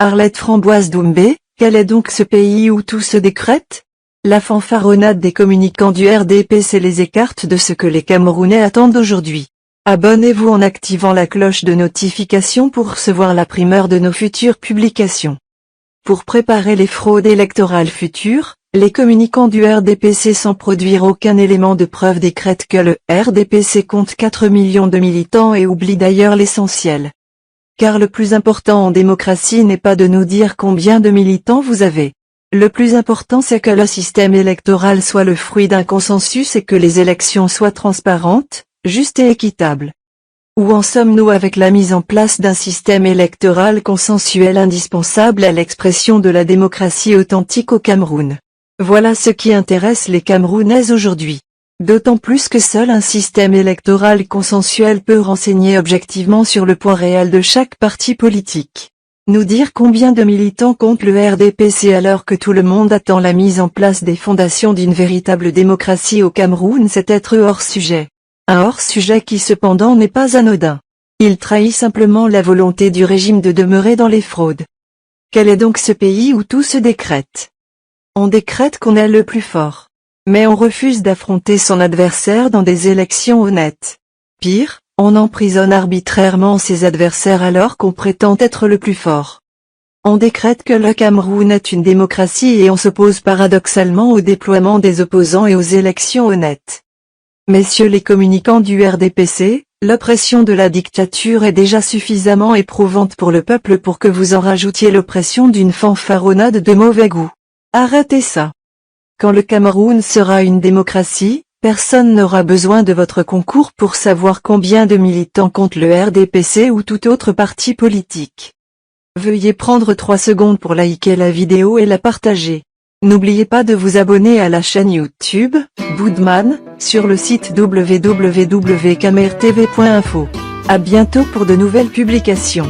Arlette Framboise Doumbé, quel est donc ce pays où tout se décrète? La fanfaronnade des communicants du RDPC les écarte de ce que les Camerounais attendent aujourd'hui. Abonnez-vous en activant la cloche de notification pour recevoir la primeur de nos futures publications. Pour préparer les fraudes électorales futures, les communicants du RDPC sans produire aucun élément de preuve décrètent que le RDPC compte 4 millions de militants et oublie d'ailleurs l'essentiel. Car le plus important en démocratie n'est pas de nous dire combien de militants vous avez. Le plus important c'est que le système électoral soit le fruit d'un consensus et que les élections soient transparentes, justes et équitables. Où en sommes-nous avec la mise en place d'un système électoral consensuel indispensable à l'expression de la démocratie authentique au Cameroun? Voilà ce qui intéresse les Camerounais aujourd'hui. D'autant plus que seul un système électoral consensuel peut renseigner objectivement sur le poids réel de chaque parti politique. Nous dire combien de militants compte le RDPC alors que tout le monde attend la mise en place des fondations d'une véritable démocratie au Cameroun, c'est être hors sujet. Un hors-sujet qui cependant n'est pas anodin. Il trahit simplement la volonté du régime de demeurer dans les fraudes. Quel est donc ce pays où tout se décrète? On décrète qu'on est le plus fort. Mais on refuse d'affronter son adversaire dans des élections honnêtes. Pire, on emprisonne arbitrairement ses adversaires alors qu'on prétend être le plus fort. On décrète que le Cameroun est une démocratie et on s'oppose paradoxalement au déploiement des opposants et aux élections honnêtes. Messieurs les communicants du RDPC, l'oppression de la dictature est déjà suffisamment éprouvante pour le peuple pour que vous en rajoutiez l'oppression d'une fanfaronnade de mauvais goût. Arrêtez ça. Quand le Cameroun sera une démocratie, personne n'aura besoin de votre concours pour savoir combien de militants compte le RDPC ou tout autre parti politique. Veuillez prendre 3 secondes pour liker la vidéo et la partager. N'oubliez pas de vous abonner à la chaîne YouTube, Boudman, sur le site www.camertv.info. À bientôt pour de nouvelles publications.